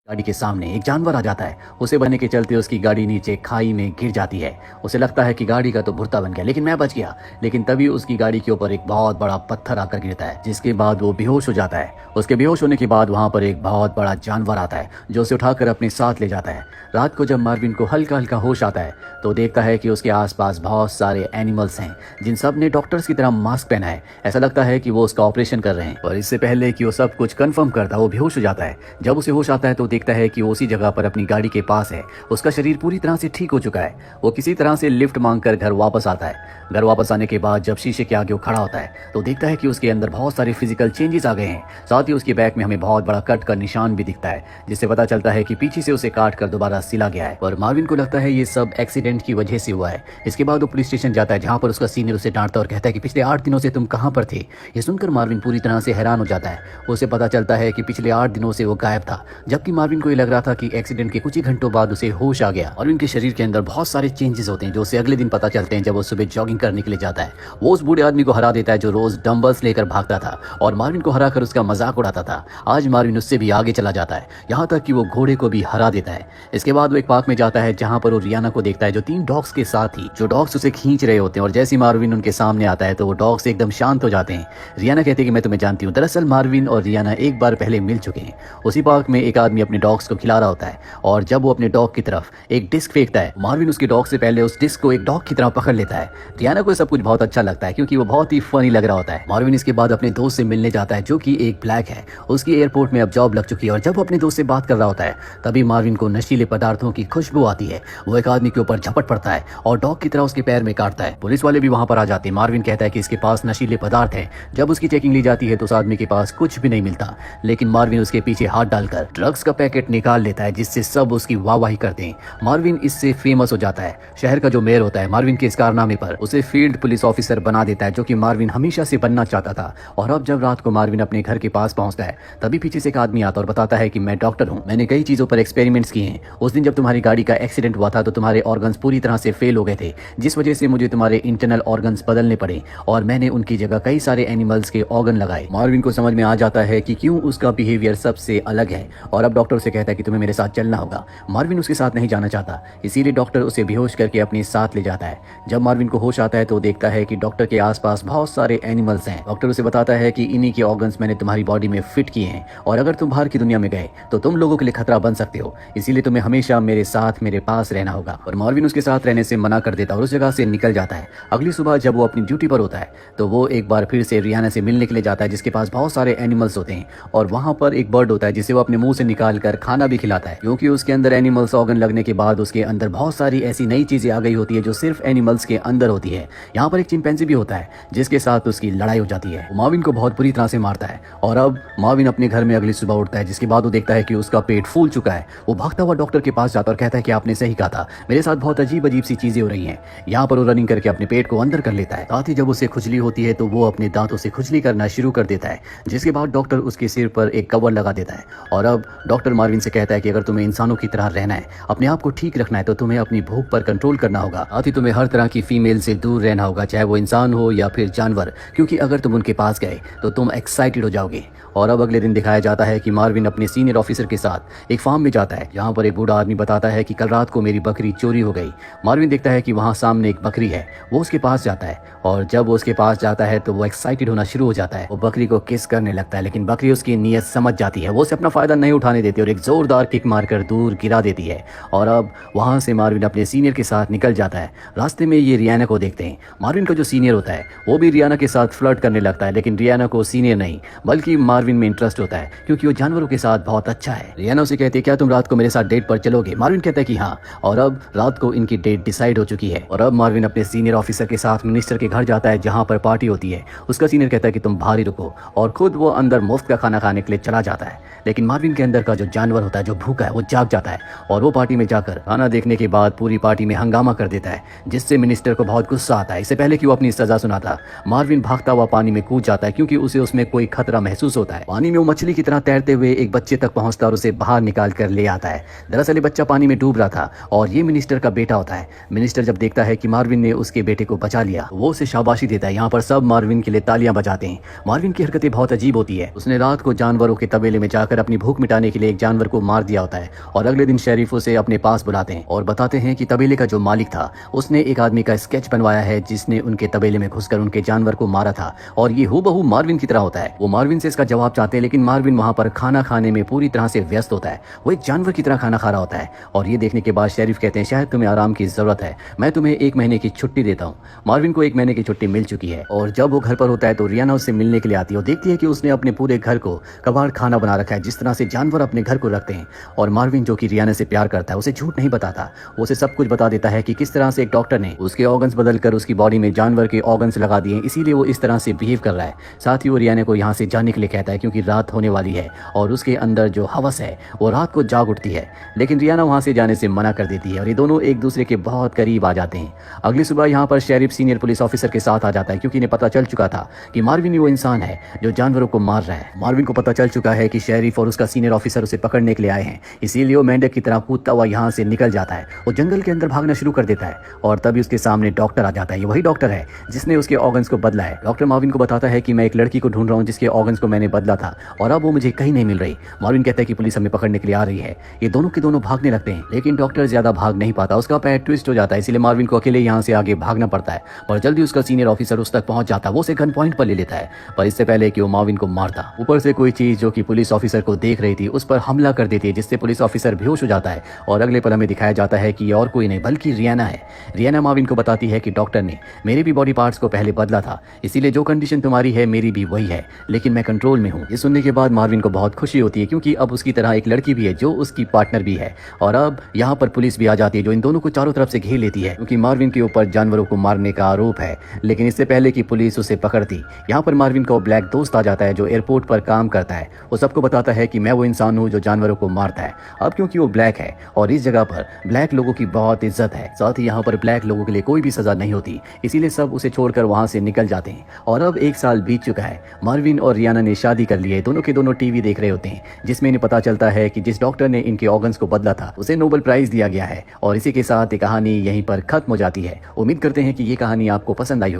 गाड़ी के सामने एक जानवर आ जाता है। उसे बचने के चलते उसकी गाड़ी नीचे खाई में गिर जाती है। उसे लगता है कि गाड़ी का तो भुर्ता बन गया, लेकिन मैं बच गया। लेकिन तभी उसकी गाड़ी के ऊपर एक बहुत बड़ा पत्थर आकर गिरता है, जिसके बाद वो बेहोश हो जाता है। उसके बेहोश होने के बाद वहां पर एक बहुत बड़ा जानवर आता है जो उसे उठाकर अपने साथ ले जाता है। रात को जब मार्विन को हल्का हल्का होश आता है तो देखता है कि उसके आसपास बहुत सारे एनिमल्स हैं, जिन सब ने डॉक्टर्स की तरह मास्क पहना है। ऐसा लगता है कि वो उसका ऑपरेशन कर रहे हैं। और इससे पहले कि वो सब कुछ कंफर्म करता, वो बेहोश हो जाता है। जब उसे होश आता है तो देखता है कि वो उसी जगह पर अपनी गाड़ी के पास है। उसका शरीर पूरी तरह से ठीक हो चुका है। वो किसी तरह से लिफ्ट मांगकर घर वापस आता है। घर वापस आने के बाद जब शीशे के आगे वो खड़ा होता है तो देखता है कि उसके अंदर बहुत सारे फिजिकल चेंजेस आ गए हैं। साथ ही उसके बैक में हमें बहुत बड़ा कट का निशान भी दिखता है, जिससे पता चलता है कि पीछे से उसे काट कर दोबारा सिला गया है। और मार्विन को लगता है ये सब एक्सीडेंट की वजह से हुआ है। इसके बाद वो पुलिस स्टेशन जाता है, जहाँ पर उसका सीनियर उसे डांटता और कहता है कि पिछले 8 दिनों से तुम कहाँ पर थे। ये सुनकर मार्विन पूरी तरह से हैरान हो जाता है। उसे पता चलता है कि पिछले 8 दिनों से वो गायब था, जबकि मार्विन को ये लग रहा था कि एक्सीडेंट के कुछ ही घंटों बाद उसे होश आ गया। मार्विन के शरीर के अंदर बहुत सारे चेंजेस होते हैं, जो उसे अगले दिन पता चलते हैं जब वो सुबह जॉगिंग करने के लिए जाता है। वो उस बूढ़े आदमी को हरा देता है जो रोज डंबल्स लेकर भागता था और मार्विन को हराकर उसका मजाक उड़ाता था। आज मार्विन उससे भी आगे चला जाता है, यहाँ तक कि वो घोड़े को भी हरा देता है। इसके बाद वो एक पार्क में जाता है, जहाँ पर वो रियाना को देखता है, जो 3 डॉग्स के साथ ही जो डॉग्स उसे खींच रहे होते हैं। और जैसे मार्विन उनके सामने आता है तो वो डॉग्स एकदम शांत हो जाते हैं। रियाना कहती है कि मैं तुम्हें जानती हूँ। दरअसल मार्विन और रियाना एक बार पहले मिल चुके हैं। उसी पार्क में एक आदमी अपने डॉग्स को खिला रहा होता है और जब वो अपने डॉग की तरफ एक डिस्क फेंकता है, मार्विन उसके डॉग से पहले उस डिस्क को एक डॉग की तरह पकड़ लेता है। रियाना को सब कुछ बहुत अच्छा लगता है, क्योंकि वो बहुत ही फनी लग रहा होता है। मार्विन इसके बाद अपने दोस्त से मिलने जाता है, जो कि एक ब्लैक है। उसकी एयरपोर्ट में अब जॉब लग चुकी है। और जब वो अपने दोस्त से बात कर रहा होता है तभी मार्विन को नशीले पदार्थों की खुशबू आती है। वो एक आदमी के ऊपर झपट पड़ता है और डॉग की तरह उसके पैर में काटता है। पुलिस वाले भी वहां पर आ जाते हैं। मार्विन कहता है कि इसके पास नशीले पदार्थ है। जब उसकी चेकिंग ली जाती है तो उस आदमी के पास कुछ भी नहीं मिलता, लेकिन मार्विन उसके पीछे हाथ डालकर ड्रग्स का पैकेट निकाल लेता है, जिससे सब उसकी वाहवाही करते हैं। मार्विन इससे फेमस हो जाता है। शहर का जो मेयर होता है मार्विन के इस कारनामे पर उसे फील्ड पुलिस ऑफिसर बना देता है, जो कि मार्विन हमेशा से बनना चाहता था। और अब जब रात को मार्विन अपने घर के पास पहुंचता है तभी पीछे से एक आदमी आता और बताता है कि मैं डॉक्टर हूं, मैंने कई चीजों पर एक्सपेरिमेंट्स किए हैं। उस दिन जब तुम्हारी गाड़ी का एक्सीडेंट हुआ था तो तुम्हारे ऑर्गन्स पूरी तरह से फेल हो गए थे, जिस वजह से मुझे तुम्हारे इंटरनल ऑर्गन्स बदलने पड़े और मैंने उनकी जगह कई सारे एनिमल्स के ऑर्गन लगाए। मार्विन को समझ में आ जाता है कि क्यों उसका बिहेवियर सबसे अलग है और अब डॉक्टर से कहता है कि तुम्हें मेरे साथ चलना होगा। मार्विन उसके साथ नहीं जाना चाहता, इसीलिए डॉक्टर उसे बेहोश करके अपने साथ ले जाता है। जब मार्विन को होश आता है तो देखता है कि डॉक्टर के आसपास बहुत सारे एनिमल्स हैं। डॉक्टर उसे बताता है कि इन्हीं के ऑर्गन्स मैंने तुम्हारी बॉडी में फिट किए हैं और अगर तुम बाहर की दुनिया में गए तो तुम लोगों के लिए खतरा बन सकते हो, इसीलिए तुम्हें हमेशा मेरे साथ मेरे पास रहना होगा। और मार्विन उसके साथ रहने से मना कर देता और उस जगह से निकल जाता है। अगली सुबह जब वो अपनी ड्यूटी पर होता है तो वो एक बार फिर से रियाना से मिलने के लिए जाता है, जिसके पास बहुत सारे एनिमल्स होते हैं। और वहां पर एक बर्ड होता है जिसे वो अपने मुंह से निकाल कर खाना भी खिलाता है, क्योंकि उसके अंदर एनिमल्स ऑर्गन लगने के बाद उसके अंदर बहुत सारी ऐसी नई चीजें आ गई होती है जो सिर्फ एनिमल्स के अंदर होती है। यहाँ पर एक चिंपैंजी भी होता है जिसके साथ उसकी लड़ाई हो जाती है। मार्विन को बहुत बुरी तरह से मारता है और अब मार्विन अपने घर में अगली सुबह उठता है, जिसके बाद वो देखता है कि उसका पेट फूल चुका है। वो भागता हुआ डॉक्टर के पास जाता और कहता है कि आपने सही कहा था, मेरे साथ बहुत अजीब अजीब सी चीजें हो रही हैं। यहाँ पर वो रनिंग करके अपने पेट को अंदर कर लेता है। साथ ही जब उसे खुजली होती है तो वो अपने दांतों से खुजली करना शुरू कर देता है, जिसके बाद डॉक्टर उसके सिर पर एक कवर लगा देता है। और अब डॉक्टर मार्विन से कहता है कि अगर तुम्हें इंसानों की तरह रहना है, अपने आप को ठीक रखना है, तो तुम्हें अपनी भूख पर कंट्रोल करना होगा। साथ ही तुम्हें हर तरह की फीमेल से दूर रहना होगा, चाहे वो इंसान हो या फिर जानवर, क्योंकि अगर तुम उनके पास गए तो तुम एक्साइटेड हो जाओगे। और अब अगले दिन दिखाया जाता है कि मार्विन अपने सीनियर ऑफिसर के साथ एक फार्म में जाता है, जहाँ पर एक बूढ़ा आदमी बताता है कि कल रात को मेरी बकरी चोरी हो गई। मार्विन देखता है कि वहाँ सामने एक बकरी है। वो उसके पास जाता है और जब वो उसके पास जाता है तो वो एक्साइटेड होना शुरू हो जाता है। वो बकरी को किस करने लगता है, लेकिन बकरी उसकी नीयत समझ जाती है। वो उसे अपना फायदा नहीं उठाने देती और एक जोरदार किक मारकर दूर गिरा देती है। और अब वहाँ से मार्विन अपने सीनियर के साथ निकल जाता है। रास्ते में ये रियाना को देखते हैं। मार्विन का जो सीनियर होता है वो भी रियाना के साथ फ्लर्ट करने लगता है, लेकिन रियाना को सीनियर नहीं बल्कि मार्विन में इंटरेस्ट होता है, क्योंकि वो जानवरों के साथ बहुत अच्छा है। रियाना उसे कहती है क्या तुम रात को मेरे साथ डेट पर चलोगे? मार्विन कहता है कि हाँ। और अब रात को इनकी डेट डिसाइड हो चुकी है। और अब मार्विन अपने सीनियर ऑफिसर के साथ मिनिस्टर के घर जाता है, जहाँ पर पार्टी होती है। उसका सीनियर कहता है कि तुम बाहर ही रुको और खुद वो अंदर मुफ्त का खाना खाने के लिए चला जाता है। लेकिन मार्विन के अंदर का जो जानवर होता है, जो भूखा है, वो जाग जाता है और वो पार्टी में जाकर खाना देखने के बाद पूरी पार्टी में हंगामा कर देता है, जिससे मिनिस्टर को बहुत गुस्सा आता है। इससे पहले कि वो अपनी सजा सुनाता, मार्विन भागता हुआ पानी में कूद जाता है, क्योंकि उसे उसमें कोई खतरा महसूस होता है। पानी में वो मछली की तरह तैरते हुए एक बच्चे तक पहुंचता और उसे बाहर निकाल कर ले आता है। दरअसल ये बच्चा पानी में डूब रहा था और ये मिनिस्टर का बेटा होता है। मिनिस्टर जब देखता है कि मार्विन ने उसके बेटे को बचा लिया, वो उसे शाबाशी देता है। यहाँ पर सब मार्विन के लिए तालियां बजाते हैं। मार्विन की हरकतें बहुत अजीब होती है। उसने रात को जानवरों के तबेले में जाकर अपनी भूख मिटाने के लिए एक जानवर को मार दिया होता है। और अगले दिन शेरिफ उसे अपने पास बुलाते हैं और बताते हैं कि तबेले का जो मालिक था उसने एक आदमी का स्केच बनवाया है जिसने उनके तबेले में घुसकर उनके जानवर को मारा था और ये हूबहू मार्विन की तरह होता है। वो मार्विन से इसका जवाब चाहते हैं, लेकिन मार्विन वहां पर खाना खाने में पूरी तरह से व्यस्त होता है। वो एक जानवर की तरह खाना खा रहा होता है। और ये देखने के बाद शेरिफ कहते हैं शायद तुम्हें आराम की जरूरत है, मैं तुम्हें 1 महीने की छुट्टी देता हूँ। मार्विन को 1 महीने की छुट्टी मिल चुकी है और जब वो घर पर होता है तो रियाना उससे मिलने के लिए आती है और देखती है कि उसने अपने पूरे घर को कबाड़ खाना बना रखा है, जिस तरह से जानवर अपने घर को रखते हैं। और मार्विन जो कि रियाना से प्यार करता है उसे झूठ नहीं बताता, वो उसे सब कुछ बता देता है कि किस तरह से एक डॉक्टर ने उसके ऑर्गन्स बदलकर उसकी बॉडी में जानवर के ऑर्गन्स लगा दिए, इसीलिए वो इस तरह से बिहेव कर रहा है। साथ ही वो रियाना को यहाँ से जाने के लिए कहता है क्योंकि रात होने वाली है और उसके अंदर जो हवस है वो रात को जाग उठती है। लेकिन रियाना वहाँ से जाने से मना कर देती है और ये दोनों एक दूसरे के बहुत करीब आ जाते हैं। अगली सुबह यहाँ पर शेरिफ सीनियर पुलिस ऑफिसर के साथ आ जाता है क्योंकि इन्हें पता चल चुका था कि मार्विन ही वो इंसान है जो जानवरों को मार रहा है। मार्विन को पता चल चुका है कि शेरिफ और उसका सीनियर ऑफिसर उसे पकड़ने के लिए आए हैं, इसीलिए वो मेंढक की तरह कूदता हुआ यहाँ से निकल जाता है। वो जंगल के अंदर भागना शुरू कर देता है और तभी उसके सामने डॉक्टर आ जाता है। ये वही डॉक्टर है जिसने उसके ऑर्गन्स को बदला है। डॉक्टर मार्विन को बताता है कि मैं एक लड़की को ढूंढ रहा हूँ जिसके ऑर्गन्स को मैंने बदला था और अब वो मुझे कहीं नहीं मिल रही। मार्विन कहता है कि पुलिस हमें पकड़ने के लिए आ रही है। ये दोनों के दोनों भागने लगते हैं, लेकिन डॉक्टर ज्यादा भाग नहीं पाता, उसका पैर ट्विस्ट हो जाता है, इसलिए मार्विन को अकेले यहाँ से आगे भागना पड़ता है। और जल्दी उसका सीनियर ऑफिसर उस तक पहुंच जाता है, वो उसे गन पॉइंट पर ले लेता है, पर इससे पहले कि वो मार्विन को मारता ऊपर से कोई चीज जो कि पुलिस ऑफिसर को देख रही थी उस पर हमला कर देती है, जिससे पुलिस ऑफिसर बेहोश हो जाता है। और अगले पल हमें दिखाया जाता है कि और कोई नहीं बल्कि रियाना है। रियाना मार्विन को बताती है कि डॉक्टर ने मेरे भी बॉडी पार्ट्स को पहले बदला था, इसीलिए जो कंडीशन तुम्हारी है मेरी भी वही है, लेकिन मैं कंट्रोल में हूँ। ये सुनने के बाद मार्विन को बहुत खुशी होती है क्योंकि अब उसकी तरह एक लड़की भी है जो उसकी पार्टनर भी है। और अब यहाँ पर पुलिस भी आ जाती है जो इन दोनों को चारों तरफ से घेर लेती है क्योंकि मार्विन के ऊपर जानवरों को मारने का आरोप है। लेकिन इससे पहले कि पुलिस उसे पकड़ती, यहाँ पर मार्विन का ब्लैक दोस्त आ जाता है जो एयरपोर्ट पर काम करता है। वो सबको बताता है कि मैं वो इंसान हूँ जो जानवरों को मारता है, अब क्योंकि वो ब्लैक है और इस जगह पर ब्लैक लोगों की बहुत इज्जत है। साथ ही यहाँ पर ब्लैक लोगों के लिए कोई भी सजा नहीं होती, इसीलिए सब उसे छोड़कर वहां से निकल जाते हैं। और अब 1 साल बीत चुका है, मार्विन और रियाना ने शादी कर ली है। दोनों के दोनों टीवी देख रहे होते हैं जिसमें इन्हें पता चलता है कि जिस डॉक्टर ने इनके ऑर्गन्स को बदला था उसे नोबेल प्राइज दिया गया है। और इसी के साथ ये कहानी यहीं पर खत्म हो जाती है। उम्मीद करते हैं कि ये कहानी आपको पसंद आई हो।